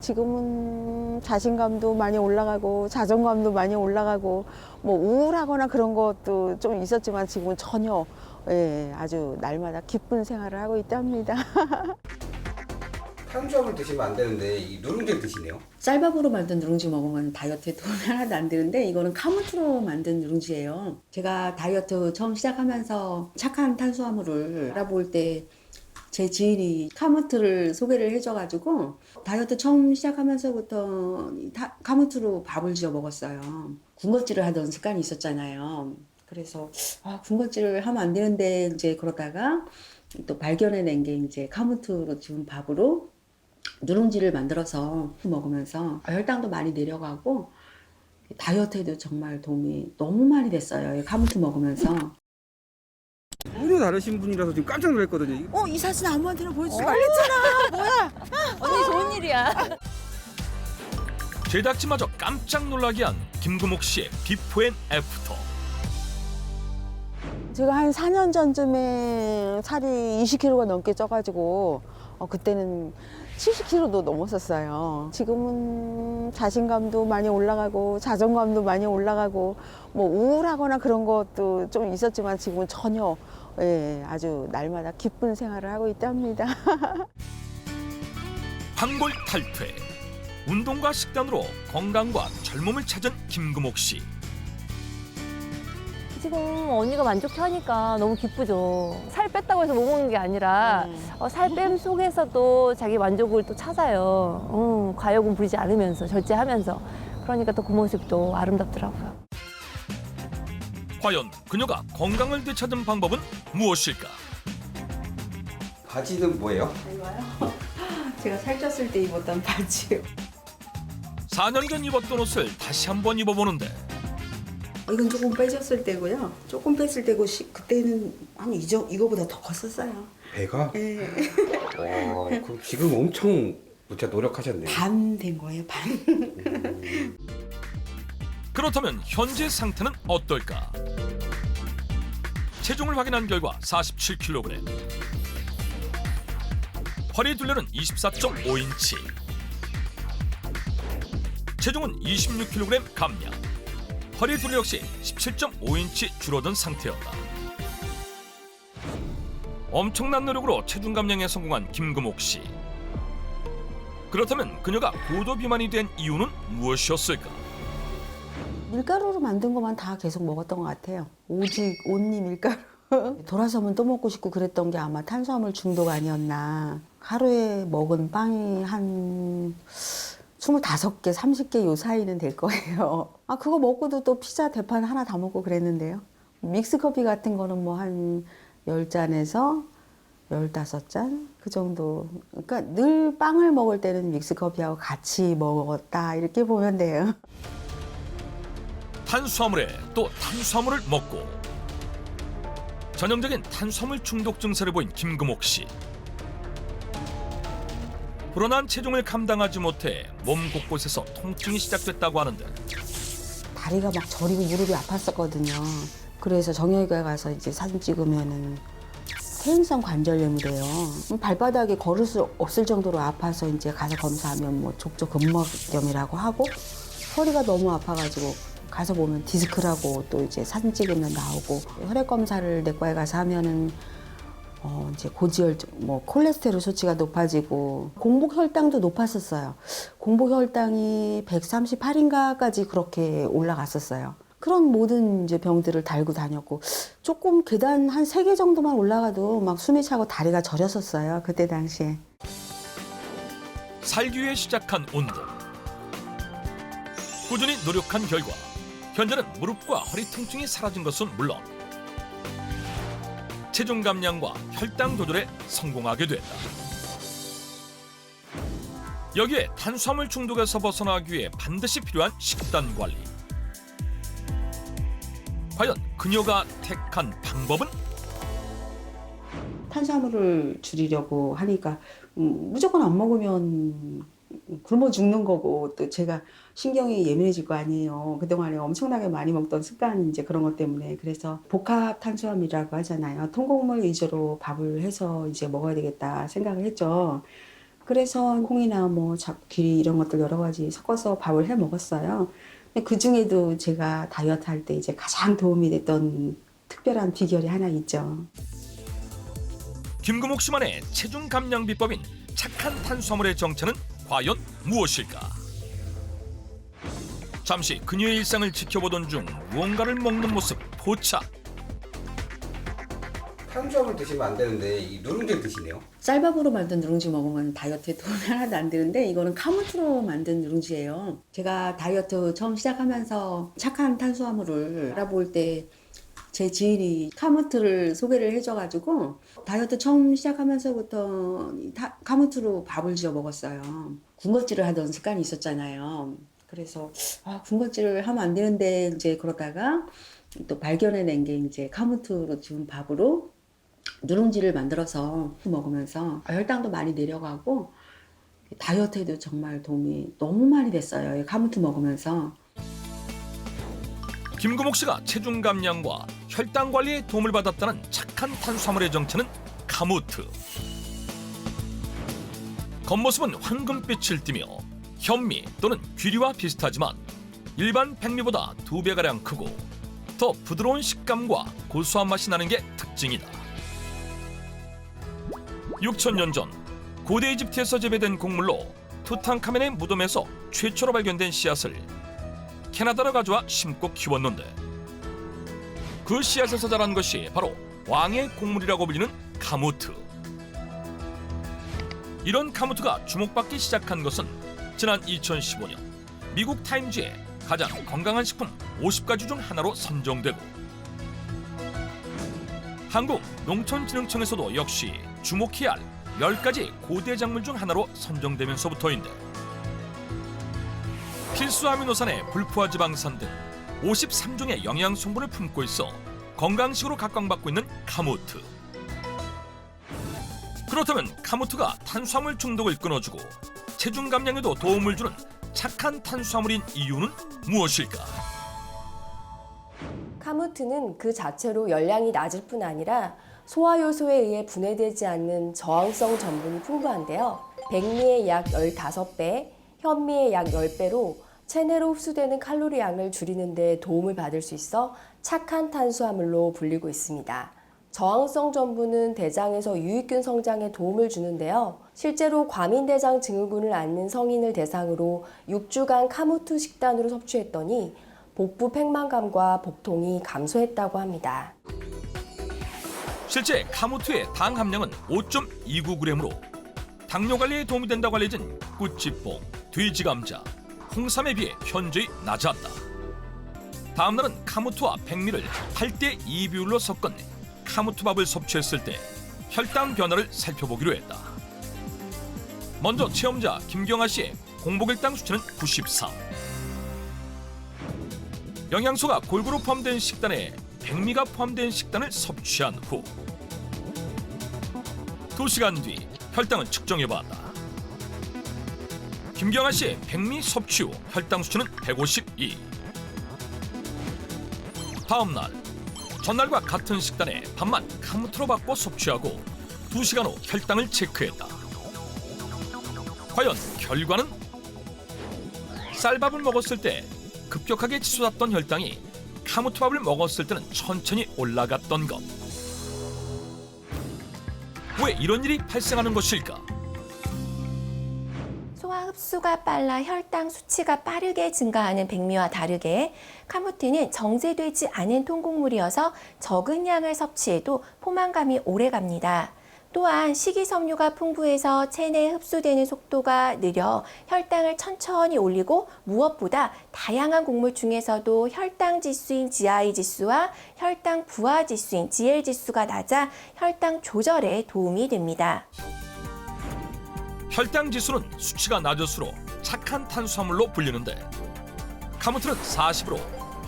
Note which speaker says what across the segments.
Speaker 1: 지금은 자신감도 많이 올라가고 자존감도 많이 올라가고 뭐 우울하거나 그런 것도 좀 있었지만 지금은 전혀 아주 날마다 기쁜 생활을 하고 있답니다.
Speaker 2: 탄수화물 드시면 안 되는데 이 누룽지를 드시네요.
Speaker 3: 쌀밥으로 만든 누룽지 먹으면 다이어트에 도움이 하나도 안 되는데 이거는 카무트로 만든 누룽지예요. 제가 다이어트 처음 시작하면서 착한 탄수화물을 알아볼 때 제 지인이 카무트를 소개를 해줘가지고 다이어트 처음 시작하면서부터 카무트로 밥을 지어 먹었어요. 군것질을 하던 습관이 있었잖아요. 그래서 군것질을 하면 안 되는데 이제 그러다가 또 발견해낸 게 이제 카무트로 지은 밥으로 누룽지를 만들어서 먹으면서 혈당도 많이 내려가고 다이어트에도 정말 도움이 너무 많이 됐어요. 카무트 먹으면서.
Speaker 2: 전혀 다르신 분이라서 지금 깜짝 놀랐거든요.
Speaker 1: 이 사진 아무한테나 보여주지 말랬잖아. 뭐야?
Speaker 4: 언니 좋은 일이야.
Speaker 5: 제작진마저 깜짝 놀라게 한 김금옥 씨의 비포 앤 애프터.
Speaker 1: 제가 한 4년 전쯤에 살이 20kg가 넘게 쪄가지고 그때는 70kg도 넘었었어요. 지금은 자신감도 많이 올라가고 자존감도 많이 올라가고 뭐 우울하거나 그런 것도 좀 있었지만 지금은 전혀 아주 날마다 기쁜 생활을 하고 있답니다.
Speaker 5: 황골 탈퇴. 운동과 식단으로 건강과 젊음을 찾은 김금옥 씨.
Speaker 4: 지금 언니가 만족해하니까 너무 기쁘죠. 살 뺐다고 해서 못 먹는 게 아니라 살 뺨 속에서도 자기 만족을 또 찾아요. 과욕은 부리지 않으면서 절제하면서. 그러니까 또 그 모습도 아름답더라고요.
Speaker 5: 과연 그녀가 건강을 되찾은 방법은 무엇일까?
Speaker 2: 바지는 뭐예요?
Speaker 3: 이거요? 제가 살쪘을 때 입었던 바지요.
Speaker 5: 4년 전 입었던 옷을 다시 한번 입어보는데
Speaker 3: 이건 조금 빼졌을 때고요. 조금 뺐을 때고 그때는 한 이거보다 더 컸었어요.
Speaker 2: 배가?
Speaker 3: 네.
Speaker 2: 와, 그럼 지금 엄청 진짜 노력하셨네요.
Speaker 3: 반 된 거예요, 반.
Speaker 5: 그렇다면 현재 상태는 어떨까? 체중을 확인한 결과 47kg. 허리 둘레는 24.5인치. 체중은 26kg 감량. 허리 둘레 역시 17.5인치 줄어든 상태였다. 엄청난 노력으로 체중 감량에 성공한 김금옥 씨. 그렇다면 그녀가 고도 비만이 된 이유는 무엇이었을까?
Speaker 3: 밀가루로 만든 것만 다 계속 먹었던 것 같아요. 오직 온리 밀가루. 돌아서면 또 먹고 싶고 그랬던 게 아마 탄수화물 중독 아니었나. 하루에 먹은 빵이 한 25개, 30개 요 사이는 될 거예요. 그거 먹고도 또 피자 대판 하나 다 먹고 그랬는데요. 믹스커피 같은 거는 뭐 한 10잔에서 15잔? 그 정도. 그러니까 늘 빵을 먹을 때는 믹스커피하고 같이 먹었다. 이렇게 보면 돼요.
Speaker 5: 탄수화물에 또 탄수화물을 먹고 전형적인 탄수화물 중독 증세를 보인 김금옥 씨. 불어난 체중을 감당하지 못해 몸 곳곳에서 통증이 시작됐다고 하는데
Speaker 3: 다리가 막 저리고 무릎이 아팠었거든요. 그래서 정형외과 가서 이제 사진 찍으면은 퇴행성 관절염이래요. 발바닥에 걸을 수 없을 정도로 아파서 이제 가서 검사하면 뭐 족저근막염이라고 하고 허리가 너무 아파가지고 가서 보면 디스크라고 또 이제 사진 찍으면 나오고 혈액 검사를 내과에 가서 하면은 이제 고지혈증, 뭐 콜레스테롤 수치가 높아지고 공복 혈당도 높았었어요. 공복 혈당이 138인가까지 그렇게 올라갔었어요. 그런 모든 이제 병들을 달고 다녔고 조금 계단 한 3개 정도만 올라가도 막 숨이 차고 다리가 저렸었어요. 그때 당시에.
Speaker 5: 살기 위해 시작한 운동. 꾸준히 노력한 결과 현재는 무릎과 허리 통증이 사라진 것은 물론 체중 감량과 혈당 조절에 성공하게 됐다. 여기에 탄수화물 중독에서 벗어나기 위해 반드시 필요한 식단 관리. 과연 그녀가 택한 방법은?
Speaker 3: 탄수화물을 줄이려고 하니까 무조건 안 먹으면 굶어 죽는 거고 또 제가 신경이 예민해질 거 아니에요. 그동안에 엄청나게 많이 먹던 습관 이제 그런 것 때문에 그래서 복합 탄수화물이라고 하잖아요. 통곡물 위주로 밥을 해서 이제 먹어야 되겠다 생각을 했죠. 그래서 콩이나 뭐 잡귀 이런 것들 여러 가지 섞어서 밥을 해 먹었어요. 근데 그 중에도 제가 다이어트 할 때 이제 가장 도움이 됐던 특별한 비결이 하나 있죠.
Speaker 5: 김금옥 씨만의 체중 감량 비법인 착한 탄수화물의 정체는 과연 무엇일까? 잠시 그녀의 일상을 지켜보던 중 무언가를 먹는 모습 포착.
Speaker 2: 탄수화물 드시면 안 되는데 이 누룽지를 드시네요.
Speaker 3: 쌀밥으로 만든 누룽지 먹으면 다이어트에 도움이 하나도 안 되는데 이거는 카무트로 만든 누룽지예요. 제가 다이어트 처음 시작하면서 착한 탄수화물을 알아볼 때 제 지인이 카무트를 소개를 해줘가지고 다이어트 처음 시작하면서부터 카무트로 밥을 지어 먹었어요. 군것질을 하던 습관이 있었잖아요. 그래서 군것질을 하면 안 되는데 이제 그러다가 또 발견해낸 게 이제 카무트로 지은 밥으로 누룽지를 만들어서 먹으면서 혈당도 많이 내려가고 다이어트에도 정말 도움이 너무 많이 됐어요. 이 카무트 먹으면서.
Speaker 5: 김금옥 씨가 체중 감량과 혈당 관리에 도움을 받았다는 착한 탄수화물의 정체는 카무트. 겉모습은 황금빛을 띠며 현미 또는 귀리와 비슷하지만 일반 백미보다 2배가량 크고 더 부드러운 식감과 고소한 맛이 나는 게 특징이다. 6,000년 전 고대 이집트에서 재배된 곡물로 투탕카멘의 무덤에서 최초로 발견된 씨앗을 캐나다로 가져와 심고 키웠는데 그 씨앗에서 자란 것이 바로 왕의 곡물이라고 불리는 카무트. 이런 카무트가 주목받기 시작한 것은 지난 2015년 미국 타임즈에 가장 건강한 식품 50가지 중 하나로 선정되고 한국농촌진흥청에서도 역시 주목해야 할 10가지 고대 작물 중 하나로 선정되면서부터인데 필수 아미노산의 불포화 지방산 등 53종의 영양 성분을 품고 있어 건강식으로 각광받고 있는 카무트. 그렇다면 카무트가 탄수화물 중독을 끊어주고 체중 감량에도 도움을 주는 착한 탄수화물인 이유는 무엇일까?
Speaker 6: 카무트는 그 자체로 열량이 낮을 뿐 아니라 소화 요소에 의해 분해되지 않는 저항성 전분이 풍부한데요. 백미의 약 15배, 현미의 약 10배로 체내로 흡수되는 칼로리 양을 줄이는 데 도움을 받을 수 있어 착한 탄수화물로 불리고 있습니다. 저항성 전분은 대장에서 유익균 성장에 도움을 주는데요. 실제로 과민대장 증후군을 앓는 성인을 대상으로 6주간 카무트 식단으로 섭취했더니 복부 팽만감과 복통이 감소했다고 합니다.
Speaker 5: 실제 카무트의 당 함량은 5.29g으로 당뇨 관리에 도움이 된다고 알려진 꾸찌뽕, 돼지감자, 홍삼에 비해 현저히 낮았다. 다음 날은 카무트와 백미를 8대2 비율로 섞은 카무트밥을 섭취했을 때 혈당 변화를 살펴보기로 했다. 먼저 체험자 김경아 씨의 공복일당 수치는 93. 영양소가 골고루 포함된 식단에 백미가 포함된 식단을 섭취한 후 2시간 뒤 혈당을 측정해봤다. 김경아 씨의 백미 섭취 후 혈당 수치는 152. 다음 날 전날과 같은 식단에 밥만 카무트로 바꿔 섭취하고 2시간 후 혈당을 체크했다. 과연 결과는? 쌀밥을 먹었을 때 급격하게 치솟았던 혈당이 카무트밥을 먹었을 때는 천천히 올라갔던 것. 왜 이런 일이 발생하는 것일까?
Speaker 7: 소화 흡수가 빨라 혈당 수치가 빠르게 증가하는 백미와 다르게 카무트는 정제되지 않은 통곡물이어서 적은 양을 섭취해도 포만감이 오래 갑니다. 또한 식이섬유가 풍부해서 체내에 흡수되는 속도가 느려 혈당을 천천히 올리고 무엇보다 다양한 곡물 중에서도 혈당 지수인 GI 지수와 혈당 부하 지수인 GL 지수가 낮아 혈당 조절에 도움이 됩니다.
Speaker 5: 혈당 지수는 수치가 낮을수록 착한 탄수화물로 불리는데 카무트는 40으로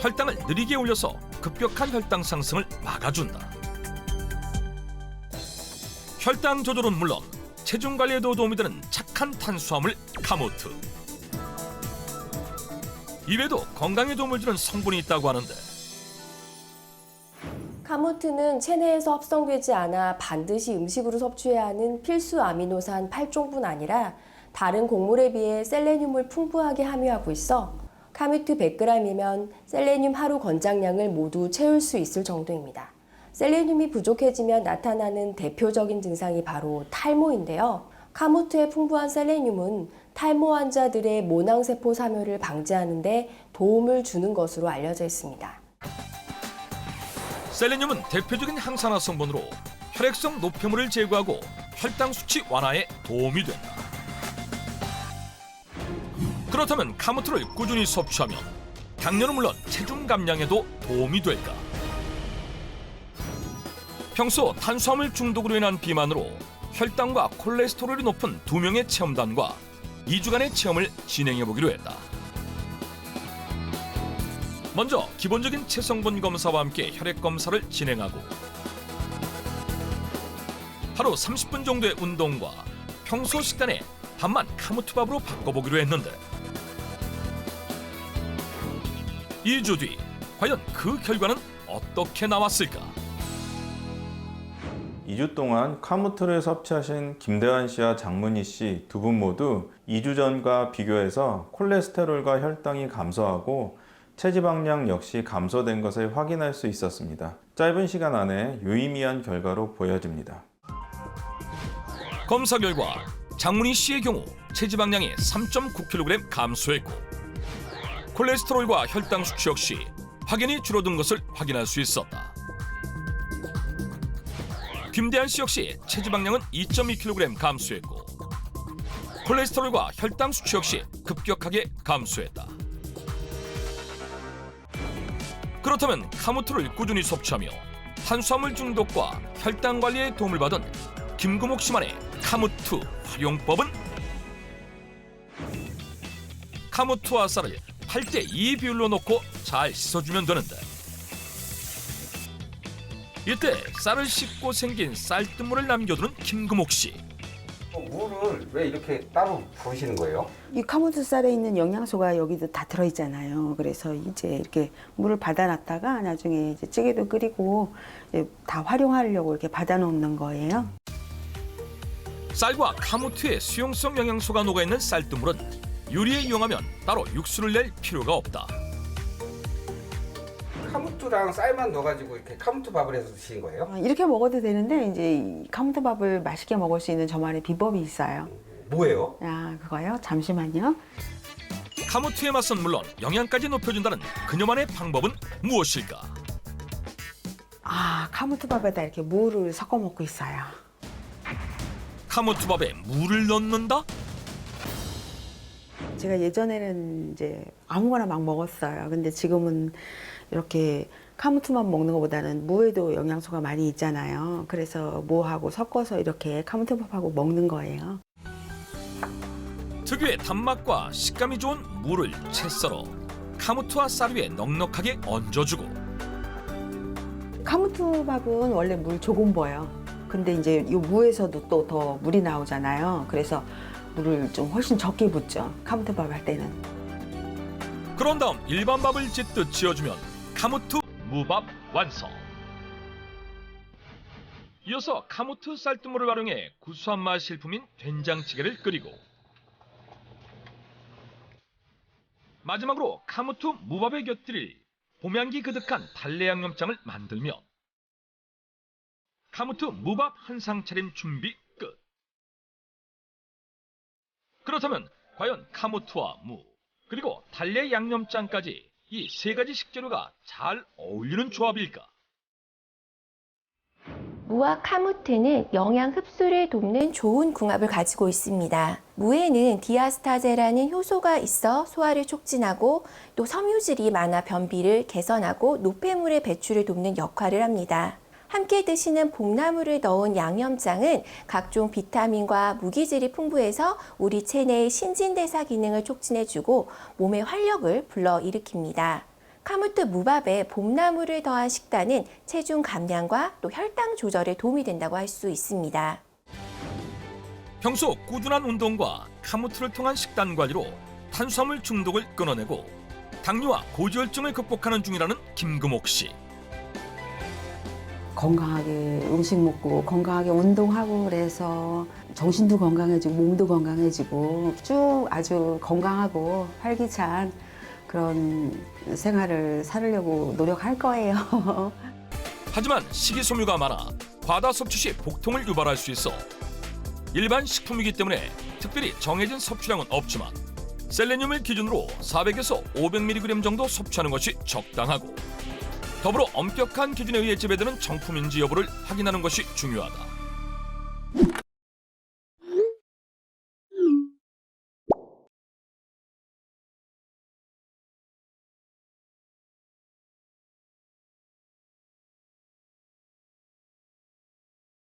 Speaker 5: 혈당을 느리게 올려서 급격한 혈당 상승을 막아준다. 혈당 조절은 물론 체중 관리에도 도움이 되는 착한 탄수화물 카무트. 이외에도 건강에 도움을 주는 성분이 있다고 하는데
Speaker 6: 카무트는 체내에서 합성되지 않아 반드시 음식으로 섭취해야 하는 필수 아미노산 8종뿐 아니라 다른 곡물에 비해 셀레늄을 풍부하게 함유하고 있어 카무트 100g이면 셀레늄 하루 권장량을 모두 채울 수 있을 정도입니다. 셀레늄이 부족해지면 나타나는 대표적인 증상이 바로 탈모인데요. 카무트의 풍부한 셀레늄은 탈모 환자들의 모낭세포 사멸을 방지하는 데 도움을 주는 것으로 알려져 있습니다.
Speaker 5: 셀레늄은 대표적인 항산화 성분으로 혈액성 노폐물을 제거하고 혈당 수치 완화에 도움이 된다. 그렇다면 카무트를 꾸준히 섭취하면 당뇨는 물론 체중 감량에도 도움이 될까? 평소 탄수화물 중독으로 인한 비만으로 혈당과 콜레스테롤이 높은 2명의 체험단과 2주간의 체험을 진행해보기로 했다. 먼저 기본적인 체성분 검사와 함께 혈액 검사를 진행하고 하루 30분 정도의 운동과 평소 식단에 밥만 카무트밥으로 바꿔보기로 했는데 2주 뒤 과연 그 결과는 어떻게 나왔을까?
Speaker 8: 2주 동안 카무트를 섭취하신 김대환 씨와 장문희 씨 두 분 모두 2주 전과 비교해서 콜레스테롤과 혈당이 감소하고 체지방량 역시 감소된 것을 확인할 수 있었습니다. 짧은 시간 안에 유의미한 결과로 보여집니다.
Speaker 5: 검사 결과 장문희 씨의 경우 체지방량이 3.9kg 감소했고 콜레스테롤과 혈당 수치 역시 확연히 줄어든 것을 확인할 수 있었다. 김대한 씨 역시 체지방량은 2.2kg 감소했고 콜레스테롤과 혈당 수치 역시 급격하게 감소했다. 그렇다면 카무트를 꾸준히 섭취하며 탄수화물 중독과 혈당 관리에 도움을 받은 김금옥 씨만의 카무트 활용법은? 카무트와 쌀을 8대2 비율로 넣고 잘 씻어주면 되는데 이때 쌀을 씻고 생긴 쌀뜨물을 남겨두는 김금옥 씨.
Speaker 2: 물을 왜 이렇게 따로 부으시는 거예요?
Speaker 3: 이 카무트 쌀에 있는 영양소가 여기도 다 들어있잖아요. 그래서 이제 이렇게 물을 받아놨다가 나중에 이제 찌개도 끓이고 이제 다 활용하려고 이렇게 받아놓는 거예요.
Speaker 5: 쌀과 카무트의 수용성 영양소가 녹아있는 쌀뜨물은 요리에 이용하면 따로 육수를 낼 필요가 없다.
Speaker 2: 카무트랑 쌀만 넣어가지고 이렇게 카무트 밥을 해서 드시는 거예요?
Speaker 3: 이렇게 먹어도 되는데 이제 이 카무트밥을 맛있게 먹을 수 있는 저만의 비법이 있어요.
Speaker 2: 뭐예요?
Speaker 3: 아, 그거요? 잠시만요.
Speaker 5: 카무트의 맛은 물론 영양까지 높여준다는 그녀만의 방법은 무엇일까?
Speaker 3: 아, 카무트밥에다 이렇게 무를 섞어 먹고 있어요.
Speaker 5: 카무트밥에 물을 넣는다?
Speaker 3: 제가 예전에는 이제 아무거나 막 먹었어요. 근데 지금은 이렇게 카무트만 먹는 것보다는 무에도 영양소가 많이 있잖아요. 그래서 무하고 섞어서 이렇게 카무트밥하고 먹는 거예요.
Speaker 5: 특유의 단맛과 식감이 좋은 무를 채 썰어 카무트와 쌀 위에 넉넉하게 얹어주고
Speaker 3: 카무트밥은 원래 물 조금 부어요. 근데 이제 이 무에서도 또 더 물이 나오잖아요. 그래서 물을 좀 훨씬 적게 붓죠. 카무트밥 할 때는.
Speaker 5: 그런 다음 일반 밥을 짓듯 지어주면 카무트 무밥 완성. 이어서 카무트 쌀뜨물을 활용해 구수한 맛 실품인 된장찌개를 끓이고 마지막으로 카무트 무밥에 곁들일 봄향기 그득한 달래 양념장을 만들며 카무트 무밥 한상 차림 준비 끝. 그렇다면 과연 카무트와 무 그리고 달래 양념장까지 이 세 가지 식재료가 잘 어울리는 조합일까?
Speaker 7: 무와 카무트는 영양 흡수를 돕는 좋은 궁합을 가지고 있습니다. 무에는 디아스타제라는 효소가 있어 소화를 촉진하고 또 섬유질이 많아 변비를 개선하고 노폐물의 배출을 돕는 역할을 합니다. 함께 드시는 봄나물을 넣은 양념장은 각종 비타민과 무기질이 풍부해서 우리 체내의 신진대사 기능을 촉진해주고 몸의 활력을 불러일으킵니다. 카무트 무밥에 봄나물을 더한 식단은 체중 감량과 또 혈당 조절에 도움이 된다고 할 수 있습니다.
Speaker 5: 평소 꾸준한 운동과 카무트를 통한 식단 관리로 탄수화물 중독을 끊어내고 당뇨와 고지혈증을 극복하는 중이라는 김금옥 씨.
Speaker 3: 건강하게 음식 먹고 건강하게 운동하고 그래서 정신도 건강해지고 몸도 건강해지고 쭉 아주 건강하고 활기찬 그런 생활을 살려고 노력할 거예요.
Speaker 5: 하지만 식이섬유가 많아 과다 섭취 시 복통을 유발할 수 있어 일반 식품이기 때문에 특별히 정해진 섭취량은 없지만 셀레늄을 기준으로 400에서 500mg 정도 섭취하는 것이 적당하고 더불어 엄격한 기준에 의해 재배되는 정품인지 여부를 확인하는 것이 중요하다.